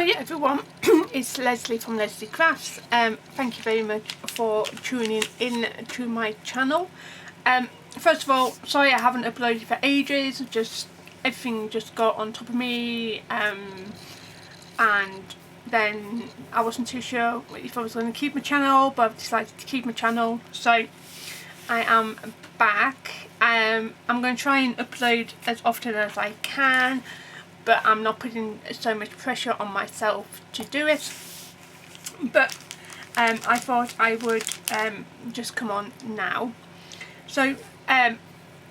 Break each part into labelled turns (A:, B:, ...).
A: Hi everyone, it's Leslie from Leslie Crafts. Thank you very much for tuning in to my channel. First of all, sorry I haven't uploaded for ages, just everything just got on top of me, and then I wasn't too sure if I was going to keep my channel, but I've decided to keep my channel, so I am back. I'm going to try and upload as often as I can, but I'm not putting so much pressure on myself to do it. But I thought I would just come on now. So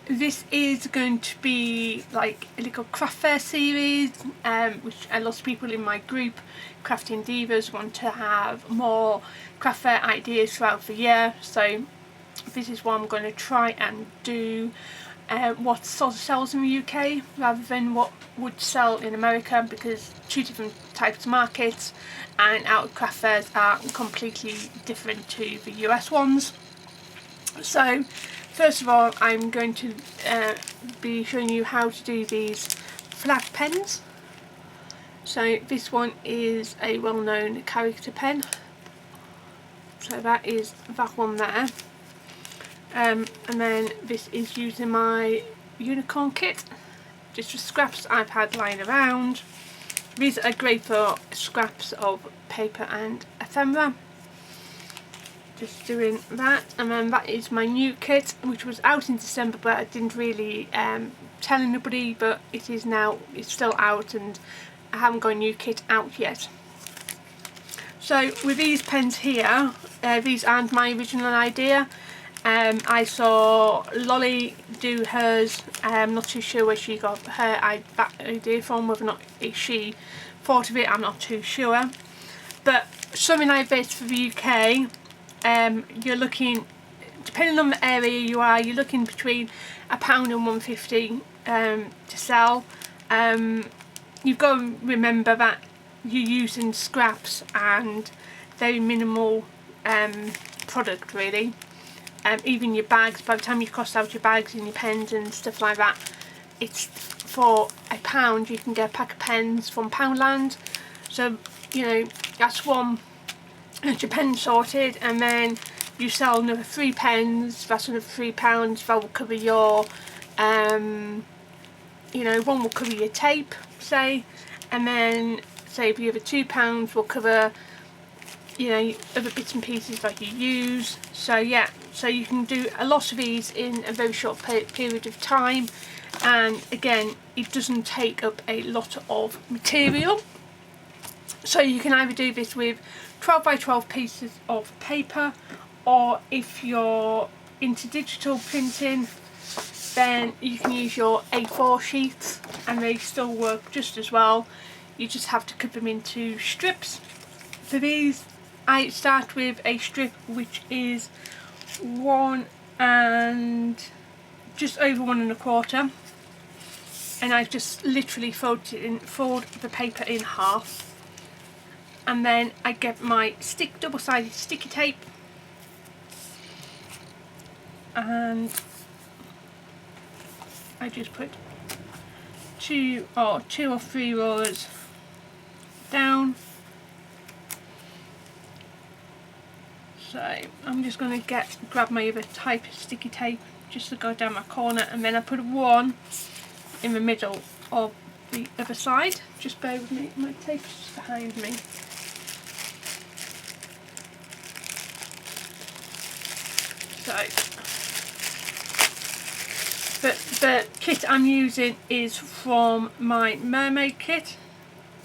A: this is going to be like a little craft fair series, which a lot of people in my group, Crafting Divas, want to have more craft fair ideas throughout the year. So this is what I'm going to try and do. What sort of sells in the UK rather than what would sell in America, because two different types of markets and our craft fairs are completely different to the US ones. So first of all, I'm going to be showing you how to do these flag pens. So this one is a well-known character pen, so that is that one there. And then this is using my unicorn kit, just for scraps I've had lying around. These are great for scraps of paper and ephemera. Just doing that, and then that is my new kit, which was out in December, but I didn't really tell anybody, but it is now, it's still out, and I haven't got a new kit out yet. So with these pens here, these aren't my original idea. I saw Lolly do hers. I'm not too sure where she got her idea from, whether or not she thought of it, I'm not too sure. But something like this for the UK, you're looking, depending on the area you are, you're looking between £1 and £1.50 to sell. You've got to remember that you're using scraps and very minimal product really. Even your bags, by the time you cost out your bags and your pens and stuff like that, it's for £1 you can get a pack of pens from Poundland. So you know, that's one, that's your pen sorted, and then you sell another 3 pens, that's another £3. That will cover your you know, one will cover your tape, say, and then say the other £2 will cover, you know, other bits and pieces that you use. So yeah, so you can do a lot of these in a very short period of time, and again, it doesn't take up a lot of material. So you can either do this with 12 by 12 pieces of paper, or if you're into digital printing, then you can use your A4 sheets and they still work just as well. You just have to cut them into strips. For these, I start with a strip which is 1 and just over 1 1/4, and I've just literally fold the paper in half, and then I get my double-sided sticky tape, and I just put two or 3 rollers down. So I'm just going to grab my other type of sticky tape just to go down my corner, and then I put 1 in the middle of the other side. Just bear with me, my tape's behind me. So the kit I'm using is from my mermaid kit.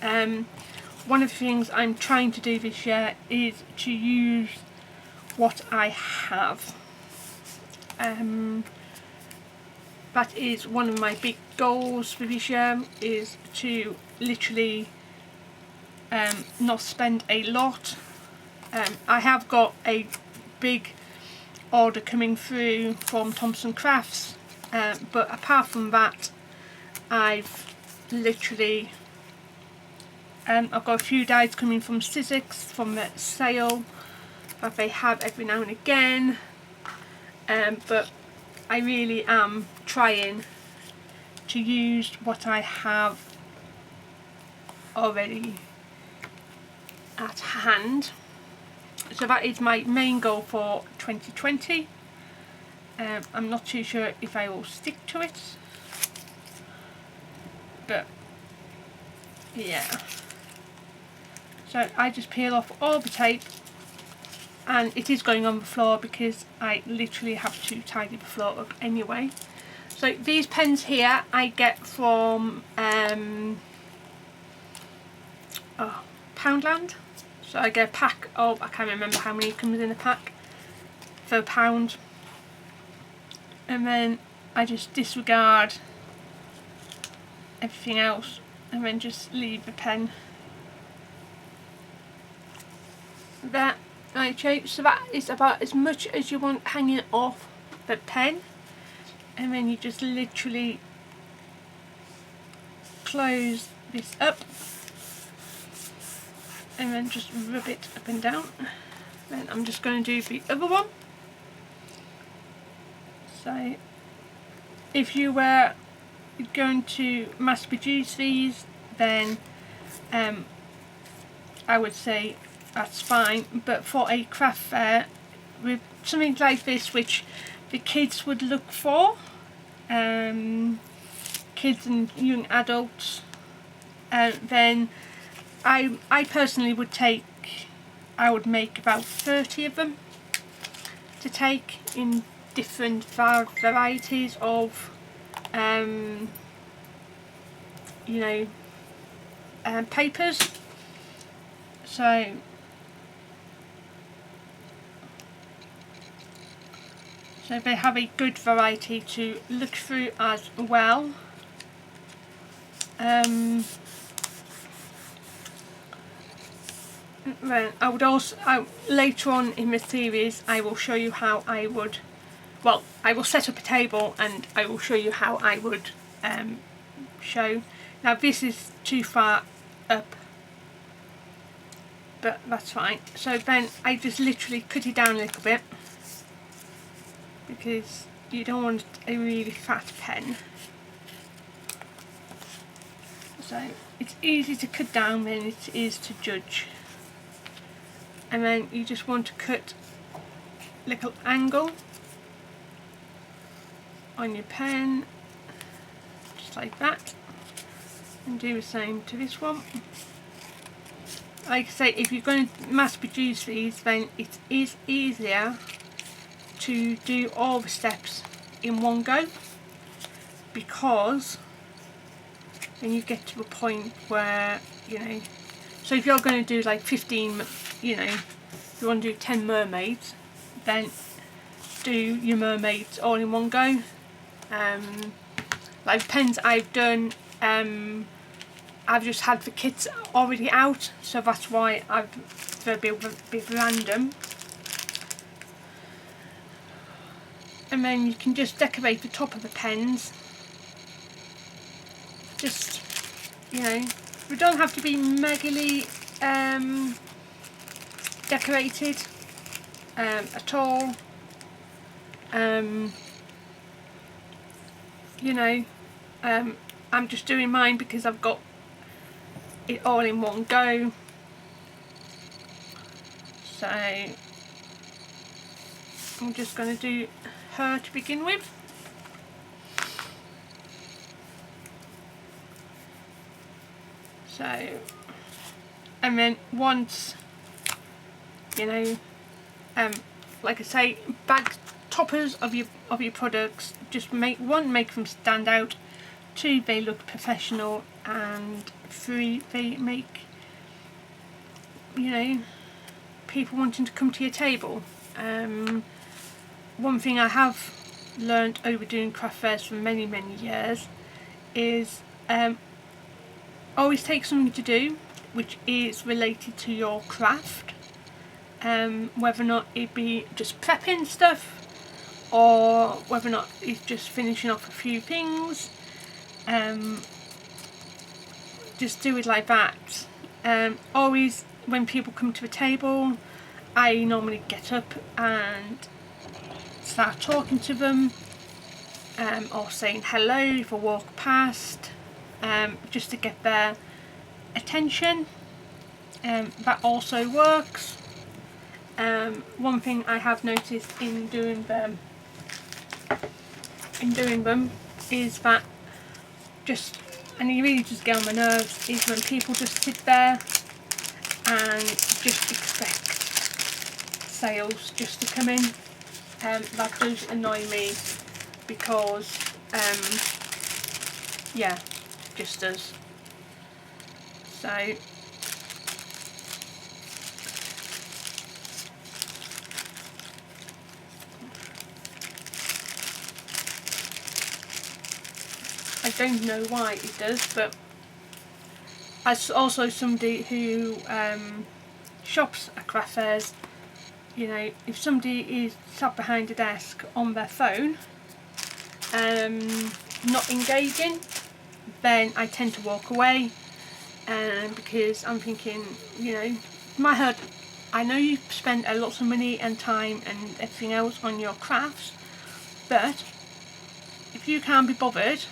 A: One of the things I'm trying to do this year is to use what I have. That is one of my big goals for this year, is to literally not spend a lot. I have got a big order coming through from Thompson Crafts, but apart from that, I've literally I've got a few dies coming from Sizzix from the sale that they have every now and again, but I really am trying to use what I have already at hand. So that is my main goal for 2020. I'm not too sure if I will stick to it, but yeah. So I just peel off all the tape, and it is going on the floor because I literally have to tidy the floor up anyway. So these pens here I get from Poundland. So I get a pack of, I can't remember how many comes in a pack, for £1. And then I just disregard everything else and then just leave the pen there. Okay, so that is about as much as you want hanging off the pen, and then you just literally close this up and then just rub it up and down. Then I'm just going to do the other one. So if you were going to mass produce these, then I would say that's fine, but for a craft fair with something like this, which the kids would look for, kids and young adults, then I personally would I would make about 30 of them to take in different varieties of papers. So they have a good variety to look through as well. Then I would also, later on in the series, I will show you how I will set up a table and I will show you how I would show. Now this is too far up, but that's fine. So then I just literally cut it down a little bit, because you don't want a really fat pen. So it's easy to cut down than it is to judge. And then you just want to cut a little angle on your pen, just like that, and do the same to this one. Like I say, if you're going to mass produce these, then it is easier to do all the steps in one go, because then you get to a point where, so if you're going to do like 15, if you want to do 10 mermaids, then do your mermaids all in one go. Like pens I've done, I've just had the kits already out, so that's why they're a bit random. And then you can just decorate the top of the pens. Just, we don't have to be megally decorated at all. I'm just doing mine because I've got it all in one go. So I'm just going to do her to begin with. So, and then once, like I say, bag toppers of your products, just make them stand out, 2, they look professional, and 3, they make people wanting to come to your table. One thing I have learned over doing craft fairs for many years is always take something to do which is related to your craft, whether or not it be just prepping stuff or whether or not it's just finishing off a few things. Just do it like that. Always when people come to a table, I normally get up and start talking to them, or saying hello if I walk past, just to get their attention. that also works. One thing I have noticed in doing them is that and you really just get on my nerves, is when people just sit there and just expect sales just to come in. That does annoy me, because yeah, just does. So I don't know why it does, but as also somebody who shops at craft fairs, you know, if somebody is sat behind a desk on their phone, not engaging, then I tend to walk away, because I'm thinking, you know, in my head, I know you spend a lot of money and time and everything else on your crafts, but if you can't be bothered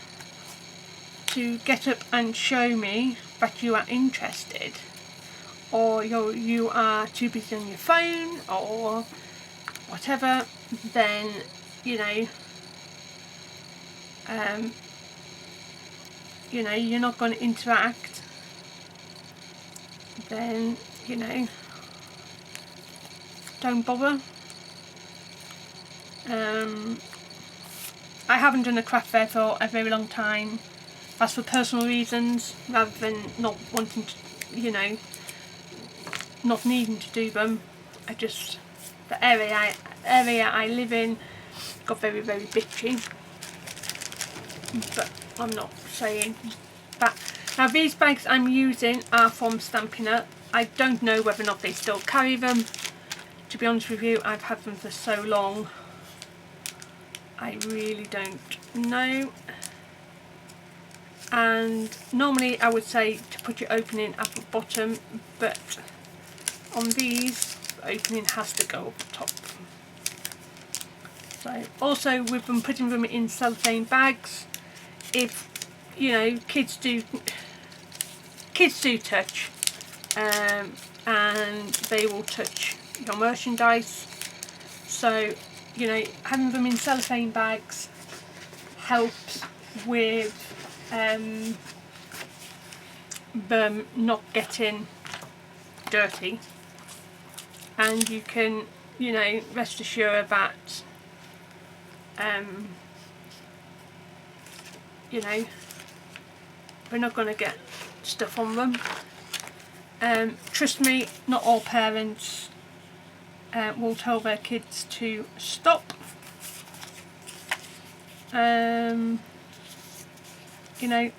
A: to get up and show me that you are interested, or you are too busy on your phone or whatever, then, you know, you're not going to interact, then, you know, don't bother. I haven't done a craft fair for a very long time. That's for personal reasons, rather than not wanting to, you know, not needing to do them. The area I live in got very, very bitchy. But I'm not saying that. Now, these bags I'm using are from Stampin' Up. I don't know whether or not they still carry them. To be honest with you, I've had them for so long, I really don't know. And normally I would say to put your opening at the bottom, but on these, the opening has to go up the top. So also with them putting them in cellophane bags, if, you know, kids do touch, and they will touch your merchandise. So, you know, having them in cellophane bags helps with them not getting dirty, and you can, you know, rest assured that you know, we're not going to get stuff on them. Trust me, not all parents will tell their kids to stop. You know,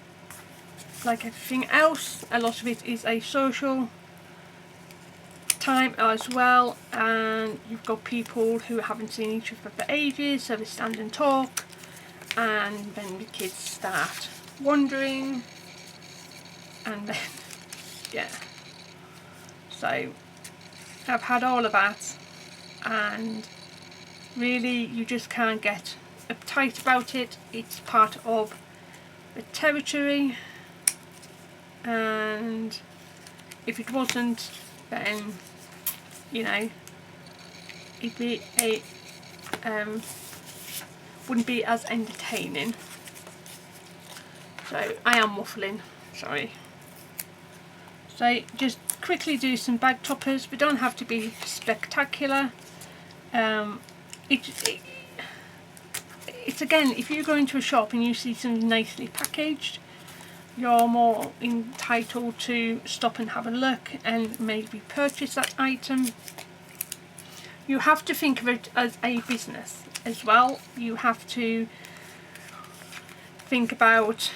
A: like everything else, a lot of it is a social time as well, and you've got people who haven't seen each other for ages, so they stand and talk, and then the kids start wandering, and then yeah, so I've had all of that, and really you just can't get uptight about it. It's part of the territory, and if it wasn't, then, you know, it'd be wouldn't be as entertaining. So I am waffling, sorry. So just quickly do some bag toppers. They don't have to be spectacular. It's again, if you go into a shop and you see something nicely packaged, you're more entitled to stop and have a look and maybe purchase that item. You have to think of it as a business as well. You have to think about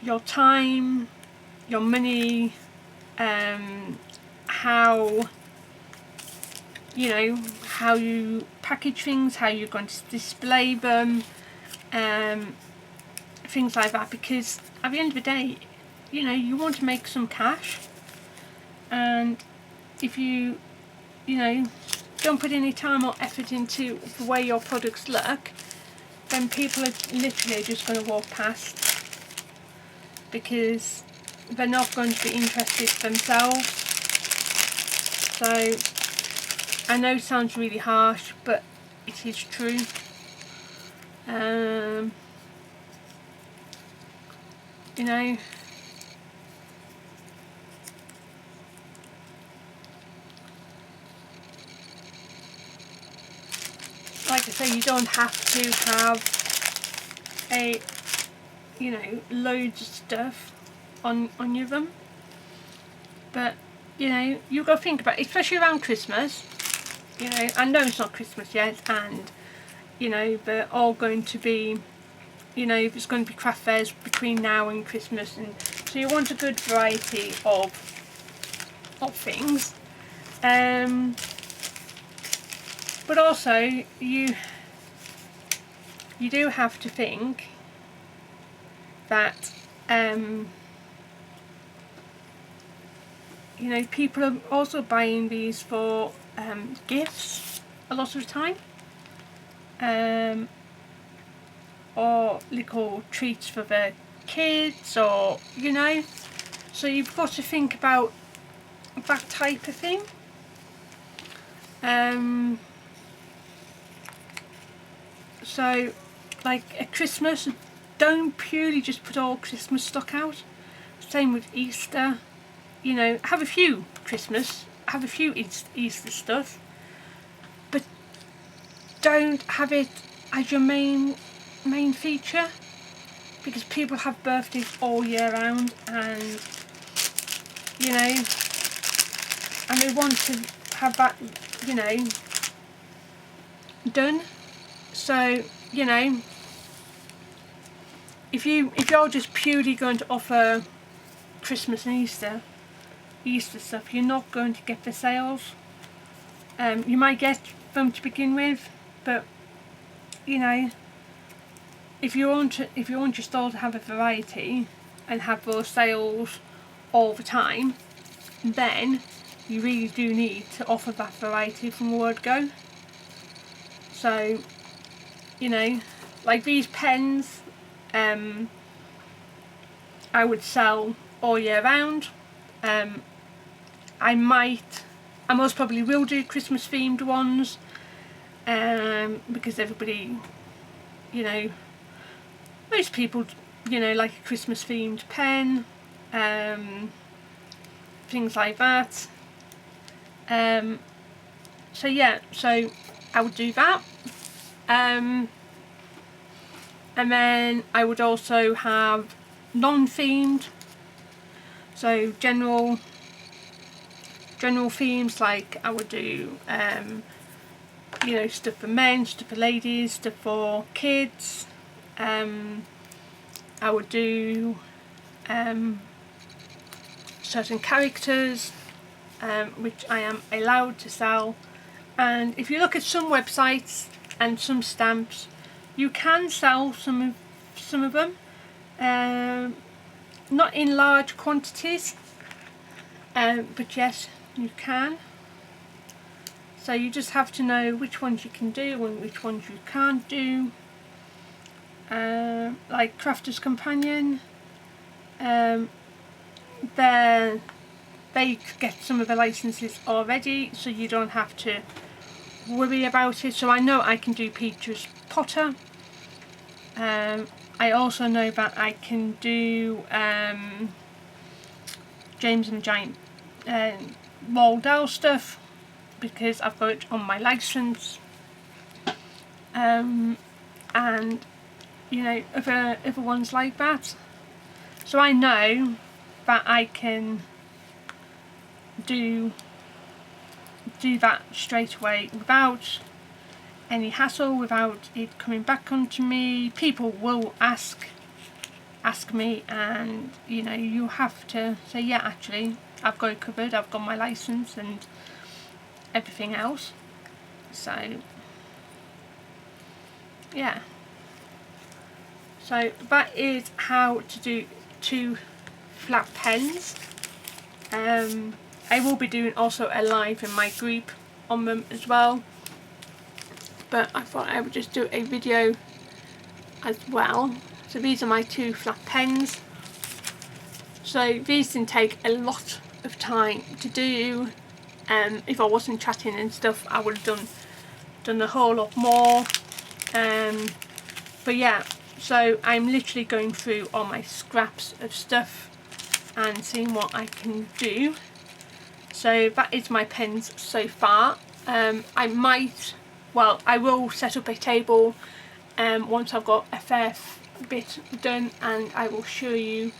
A: your time, your money, how, you know, how you package things, how you're going to display them, things like that, because at the end of the day, you know, you want to make some cash, and if you know, don't put any time or effort into the way your products look, then people are literally just going to walk past, because they're not going to be interested themselves. So I know it sounds really harsh, but it is true. You know, like I say, you don't have to have a, you know, loads of stuff on your room, but you know, you've got to think about it, especially around Christmas. You know, I know it's not Christmas yet, and you know, they're all going to be, you know, there's going to be craft fairs between now and Christmas, and so you want a good variety of things. But also you do have to think that you know, people are also buying these for gifts a lot of the time, or little treats for their kids, or you know, so you've got to think about that type of thing. So like at Christmas, don't purely just put all Christmas stock out. Same with Easter, you know, have a few Easter stuff, but don't have it as your main feature, because people have birthdays all year round, and you know, and they want to have that, you know, done. So you know, if you're just purely going to offer Christmas and Easter stuff, you're not going to get the sales. You might get them to begin with, but you know, if you want your store to have a variety and have those sales all the time, then you really do need to offer that variety from the word go. So you know, like these pens, I would sell all year round. I most probably will do Christmas themed ones, because everybody, you know, most people, you know, like a Christmas themed pen, things like that. So yeah, so I would do that. And then I would also have non-themed, so general themes, like I would do you know, stuff for men, stuff for ladies, stuff for kids. I would do certain characters, which I am allowed to sell. And if you look at some websites and some stamps, you can sell some of them, not in large quantities, but yes, you can. So you just have to know which ones you can do and which ones you can't do. Like Crafter's Companion, they get some of the licenses already, so you don't have to worry about it. So I know I can do Peter's Potter. I also know that I can do James and the Giant Roald Dahl stuff, because I've got it on my license. And you know, other ones like that. So I know that I can do that straight away without any hassle, without it coming back onto me. People will ask me, and you know, you have to say, yeah, actually I've got it covered, I've got my license and everything else. So yeah, so that is how to do 2 flat pens. I will be doing also a live in my group on them as well, but I thought I would just do a video as well. So these are my 2 flat pens. So these can take a lot of time to do. If I wasn't chatting and stuff, I would have done a whole lot more. But yeah, so I'm literally going through all my scraps of stuff and seeing what I can do. So that is my pens so far. I will set up a table once I've got a fair bit done, and I will show you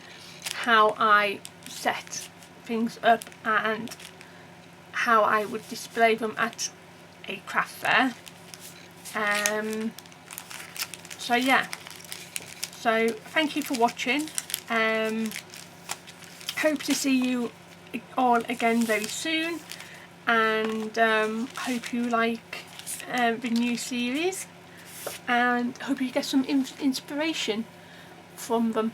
A: how I set things up and how I would display them at a craft fair. So yeah, so thank you for watching. Hope to see you all again very soon, and hope you like the new series, and hope you get some inspiration from them.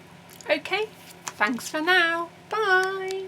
A: Okay, thanks for now, bye.